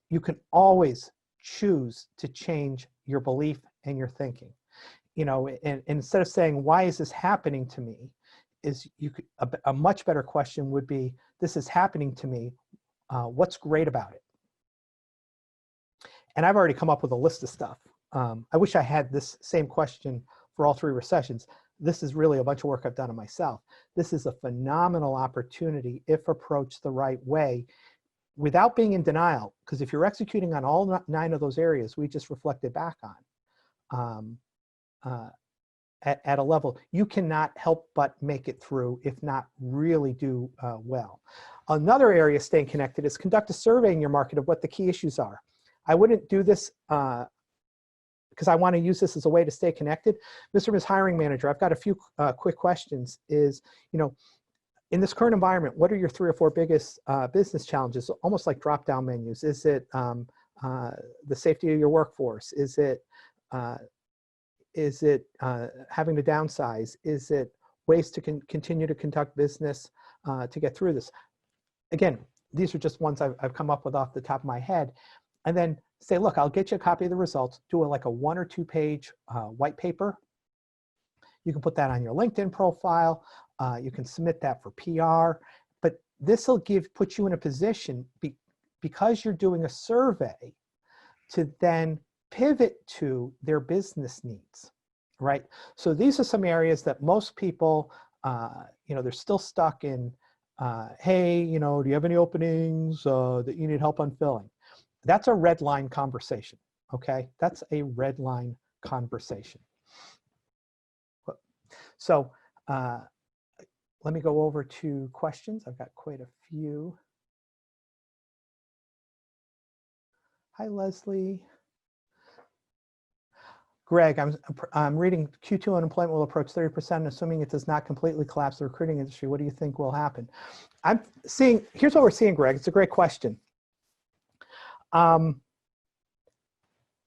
You can always choose to change your belief and your thinking. You know, and instead of saying, why is this happening to me? A much better question would be, this is happening to me. What's great about it? And I've already come up with a list of stuff. I wish I had this same question for all 3 recessions. This is really a bunch of work I've done on myself. This is a phenomenal opportunity if approached the right way, without being in denial, because if you're executing on all 9 of those areas we just reflected back on, at a level, you cannot help but make it through, if not really do well. Another area staying connected is conduct a survey in your market of what the key issues are. I wouldn't do this because I want to use this as a way to stay connected. Mr. and Ms. Hiring Manager, I've got a few quick questions. Is, you know, in this current environment, what are your 3 or 4 biggest business challenges? Almost like drop-down menus. Is it the safety of your workforce? Is it having to downsize? Is it ways to continue to conduct business to get through this? Again, these are just ones I've come up with off the top of my head. And then say, look, I'll get you a copy of the results. Do like a 1 or 2 page white paper. You can put that on your LinkedIn profile. You can submit that for PR, but this will put you in a position, because you're doing a survey, to then pivot to their business needs, right? So these are some areas that most people, you know, they're still stuck in, hey, you know, do you have any openings that you need help on filling? That's a red line conversation, okay? That's a red line conversation. So, let me go over to questions. I've got quite a few. Hi, Leslie. Greg, I'm reading Q2 unemployment will approach 30%, assuming it does not completely collapse the recruiting industry. What do you think will happen? I'm seeing, here's what we're seeing, Greg. It's a great question. In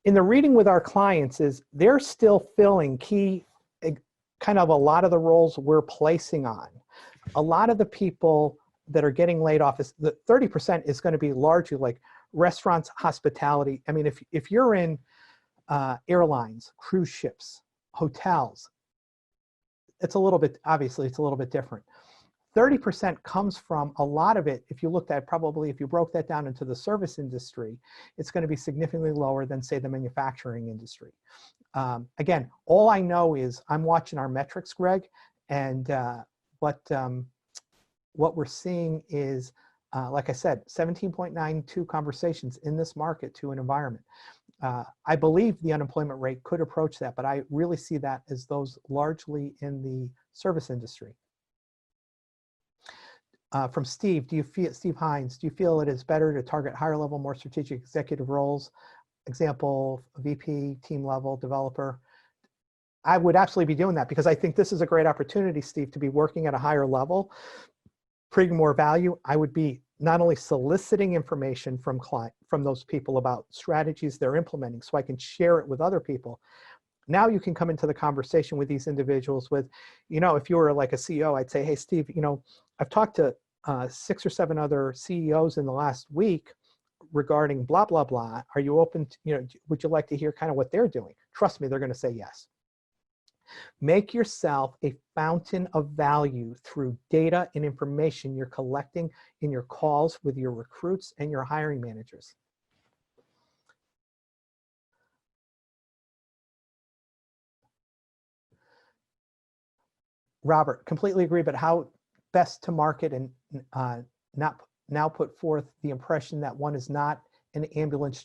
the reading with our clients is they're still filling kind of a lot of the roles we're placing on. A lot of the people that are getting laid off, is the 30% is going to be largely like restaurants, hospitality. I mean, if you're in airlines, cruise ships, hotels, it's a little bit, obviously it's a little bit different. 30% comes from, a lot of it, if you looked at probably, if you broke that down into the service industry, it's going to be significantly lower than, say, the manufacturing industry. Again, all I know is I'm watching our metrics, Greg, and what we're seeing is, like I said, 17.92 conversations in this market to an environment. I believe the unemployment rate could approach that, but I really see that as those largely in the service industry. From Steve, Steve Hines, do you feel it is better to target higher level, more strategic executive roles? Example, VP, team level, developer. I would absolutely be doing that because I think this is a great opportunity, Steve, to be working at a higher level, bringing more value. I would be not only soliciting information from those people about strategies they're implementing so I can share it with other people. Now you can come into the conversation with these individuals with, if you were like a CEO, I'd say, hey, Steve, I've talked to 6 or 7 other CEOs in the last week regarding blah, blah, blah. Are you open to, would you like to hear kind of what they're doing? Trust me, they're going to say yes. Make yourself a fountain of value through data and information you're collecting in your calls with your recruits and your hiring managers. Robert, completely agree, but how best to market and not now put forth the impression that one is not an ambulance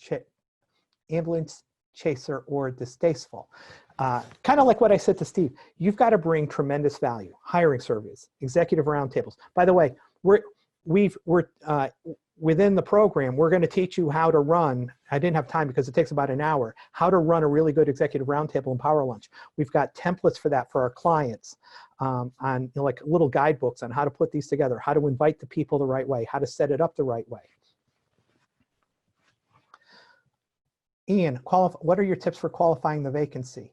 chaser or distasteful. Kind of like what I said to Steve, you've got to bring tremendous value. Hiring surveys, executive roundtables. By the way, we're within the program, we're going to teach you how to run. I didn't have time because it takes about an hour, how to run a really good executive roundtable and power lunch. We've got templates for that for our clients on like little guidebooks on how to put these together, how to invite the people the right way, how to set it up the right way. Ian, what are your tips for qualifying the vacancy?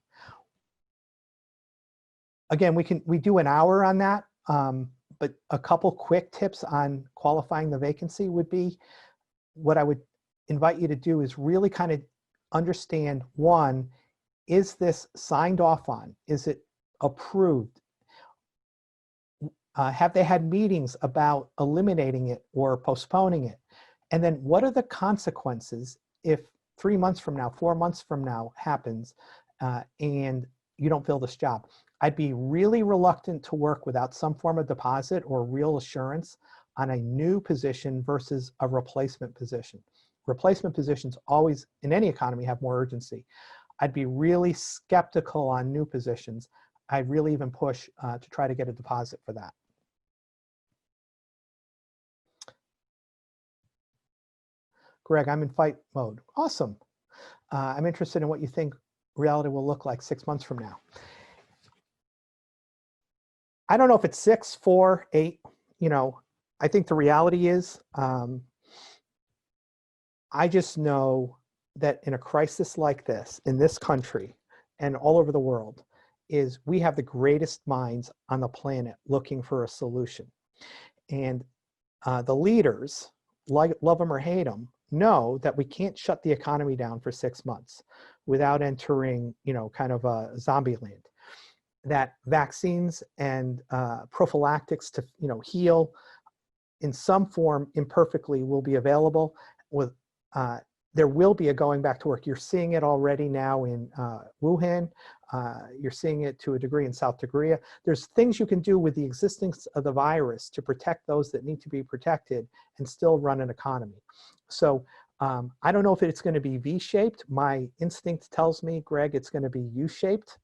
Again, we do an hour on that, but a couple quick tips on qualifying the vacancy would be, what I would invite you to do is really kind of understand, one, is this signed off on? Is it approved? Have they had meetings about eliminating it or postponing it? And then what are the consequences if 3 months from now, 4 months from now happens and you don't fill this job? I'd be really reluctant to work without some form of deposit or real assurance on a new position versus a replacement position. Replacement positions always, in any economy, have more urgency. I'd be really skeptical on new positions. I'd really even push to try to get a deposit for that. Greg, I'm in fight mode. Awesome. I'm interested in what you think reality will look like 6 months from now. I don't know if it's 6, 4, 8, I think the reality is, I just know that in a crisis like this, in this country and all over the world, is we have the greatest minds on the planet looking for a solution. And the leaders, like love them or hate them, know that we can't shut the economy down for 6 months without entering, kind of a zombie land. That vaccines and prophylactics to, heal in some form imperfectly will be available. With there will be a going back to work. You're seeing it already now in Wuhan. You're seeing it to a degree in South Korea. There's things you can do with the existence of the virus to protect those that need to be protected and still run an economy. So I don't know if it's going to be V-shaped. My instinct tells me, Greg, it's going to be U-shaped.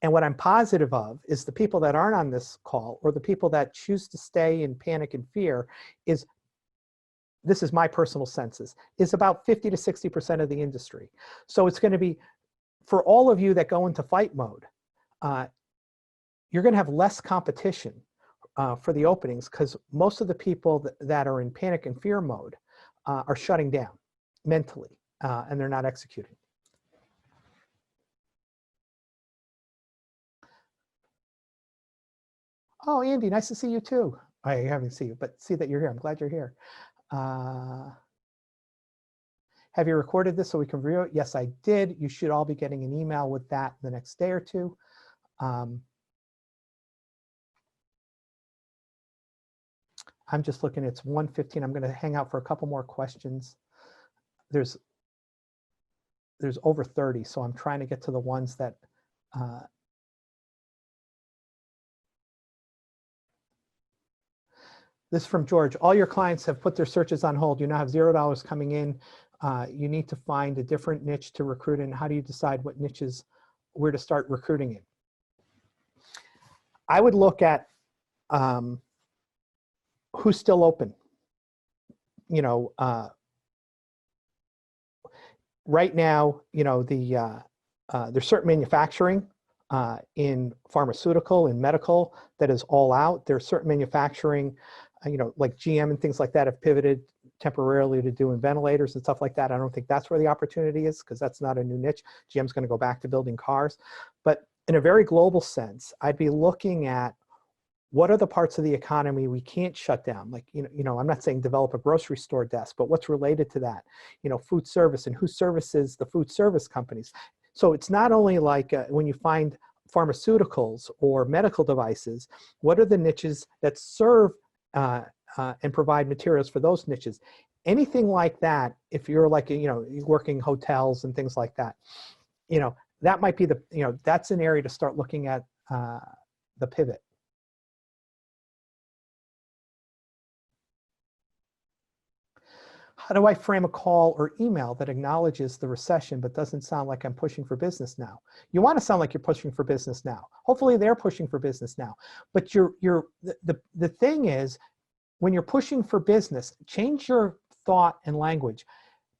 And what I'm positive of is the people that aren't on this call, or the people that choose to stay in panic and fear, is, this is my personal census, is about 50 to 60% of the industry. So it's going to be, for all of you that go into fight mode, you're going to have less competition for the openings, because most of the people that are in panic and fear mode are shutting down mentally, and they're not executing. Oh, Andy, nice to see you too. I haven't seen you, but see that you're here. I'm glad you're here. Have you recorded this so we can review it? Yes, I did. You should all be getting an email with that the next day or two. I'm just looking, it's 1:15. I'm going to hang out for a couple more questions. There's over 30, so I'm trying to get to the ones that this is from George. All your clients have put their searches on hold. You now have $0 coming in You need to find a different niche to recruit in. How do you decide what niches, where to start recruiting in? I would look at who's still open. You know, right now, you know, there's certain manufacturing in pharmaceutical and medical that is all out. There's certain manufacturing, you know, like GM and things like that have pivoted temporarily to doing ventilators and stuff like that. I don't think that's where the opportunity is, because that's not a new niche. GM's going to go back to building cars. But in a very global sense, I'd be looking at what are the parts of the economy we can't shut down? Like, you know, I'm not saying develop a grocery store desk, but what's related to that? You know, food service, and who services the food service companies. So it's not only like when you find pharmaceuticals or medical devices, what are the niches that serve and provide materials for those niches? Anything like that, if you're like, you know, working hotels and things like that, you know, that might be the, you know, that's an area to start looking at the pivot. How do I frame a call or email that acknowledges the recession but doesn't sound like I'm pushing for business now? You want to sound like you're pushing for business now. Hopefully they're pushing for business now. But the thing is, when you're pushing for business, change your thought and language.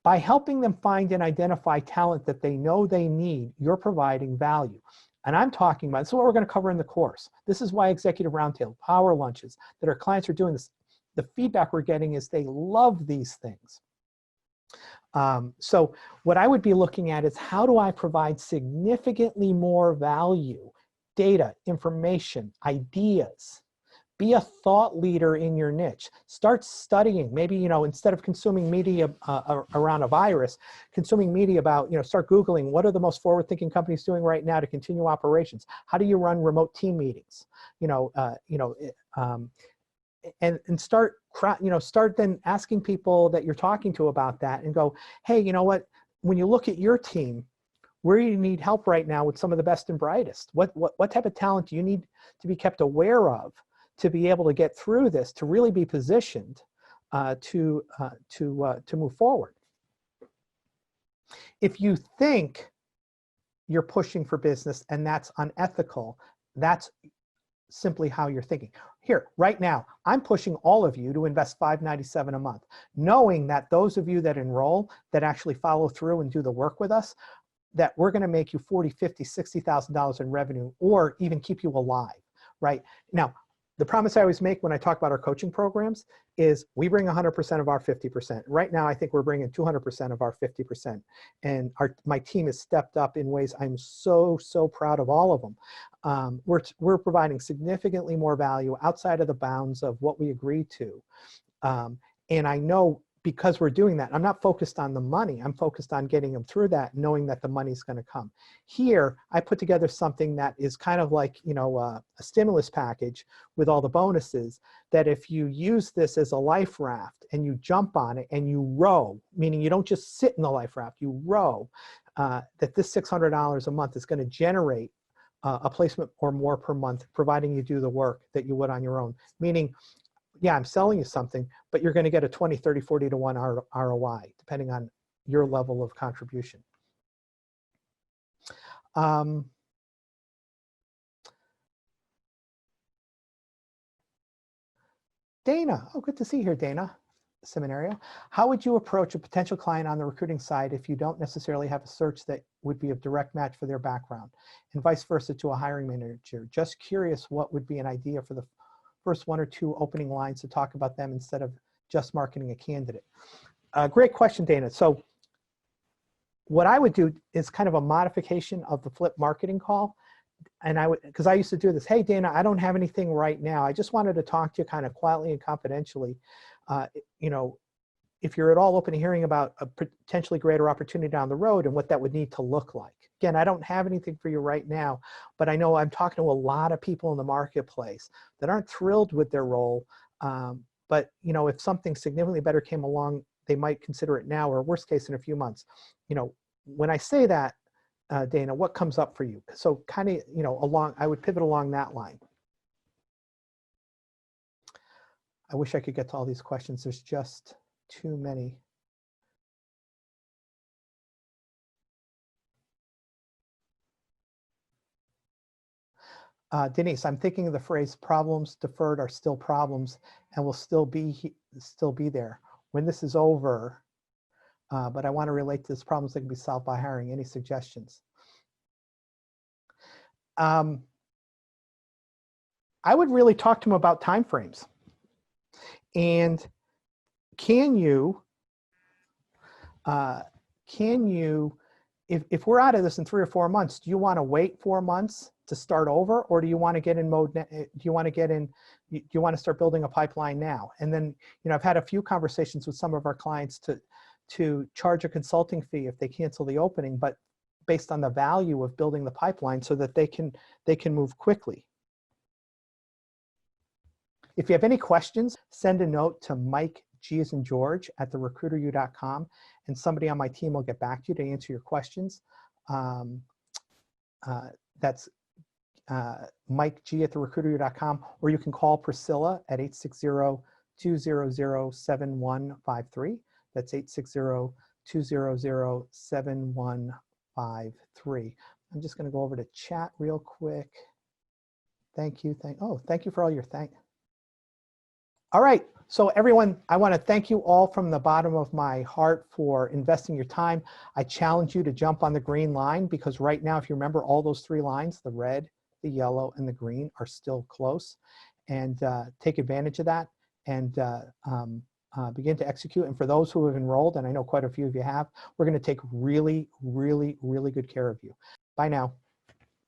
By helping them find and identify talent that they know they need, you're providing value. And I'm talking about, this is what we're going to cover in the course. This is why executive roundtable, power lunches, that our clients are doing this. The feedback we're getting is they love these things. So what I would be looking at is, how do I provide significantly more value, data, information, ideas? Be a thought leader in your niche. Start studying. Maybe, you know, instead of consuming media around a virus, consuming media about, you know, start Googling what are the most forward-thinking companies doing right now to continue operations? How do you run remote team meetings? And start, you know, start then asking people that you're talking to about that, and go, hey, you know what, when you look at your team, where you need help right now with some of the best and brightest, what type of talent do you need to be kept aware of to be able to get through this, to really be positioned to move forward? If you think you're pushing for business and that's unethical, that's simply how you're thinking. Here, right now, I'm pushing all of you to invest $597 a month, knowing that those of you that enroll, that actually follow through and do the work with us, that we're going to make you $40,000, $50,000, $60,000 in revenue, or even keep you alive, right? Now, the promise I always make when I talk about our coaching programs is we bring 100% of our 50%. Right now, I think we're bringing 200% of our 50%. And my team has stepped up in ways I'm so proud of all of them. We're providing significantly more value outside of the bounds of what we agreed to. And I know, because we're doing that, I'm not focused on the money. I'm focused on getting them through that, knowing that the money's going to come. Here, I put together something that is kind of like, you know, a stimulus package with all the bonuses, that if you use this as a life raft and you jump on it and you row, meaning you don't just sit in the life raft, you row, that this $600 a month is going to generate a placement or more per month, providing you do the work that you would on your own. Meaning, yeah, I'm selling you something, but you're going to get a 20, 30, 40 to 1 ROI, depending on your level of contribution. Dana, oh, good to see you here, Dana Seminario. How would you approach a potential client on the recruiting side if you don't necessarily have a search that would be a direct match for their background, and vice versa to a hiring manager? Just curious, what would be an idea for the first 1 or 2 opening lines to talk about them instead of just marketing a candidate? Great question, Dana. So what I would do is kind of a modification of the flip marketing call. And I would, because I used to do this, hey, Dana, I don't have anything right now. I just wanted to talk to you kind of quietly and confidentially. You know, if you're at all open to hearing about a potentially greater opportunity down the road and what that would need to look like. Again, I don't have anything for you right now, but I know I'm talking to a lot of people in the marketplace that aren't thrilled with their role. But, you know, if something significantly better came along, they might consider it now, or worst case in a few months. You know, when I say that, Dana, what comes up for you? So kind of, you know, I would pivot along that line. I wish I could get to all these questions. There's just too many. Denise, I'm thinking of the phrase problems deferred are still problems and will still be there. When this is over, but I want to relate to this problems that can be solved by hiring. Any suggestions? I would really talk to them about timeframes. And can you, if we're out of this in 3 or 4 months, do you want to wait 4 months to start over, or do you want to get in mode? Do you want to start building a pipeline now? And then, I've had a few conversations with some of our clients to charge a consulting fee if they cancel the opening, but based on the value of building the pipeline so that they can move quickly. If you have any questions, send a note to Mike, G as in George, at therecruiteru.com, and somebody on my team will get back to you to answer your questions. That's Mike, G at therecruiteru.com, or you can call Priscilla at 860-200-7153. That's 860-200-7153. I'm just going to go over to chat real quick. Thank you. Thank you for all your All right, so everyone, I want to thank you all from the bottom of my heart for investing your time. I challenge you to jump on the green line, because right now, if you remember, all those 3 lines, the red, the yellow, and the green, are still close. And take advantage of that and begin to execute. And for those who have enrolled, and I know quite a few of you have, we're going to take really, really, really good care of you. Bye now.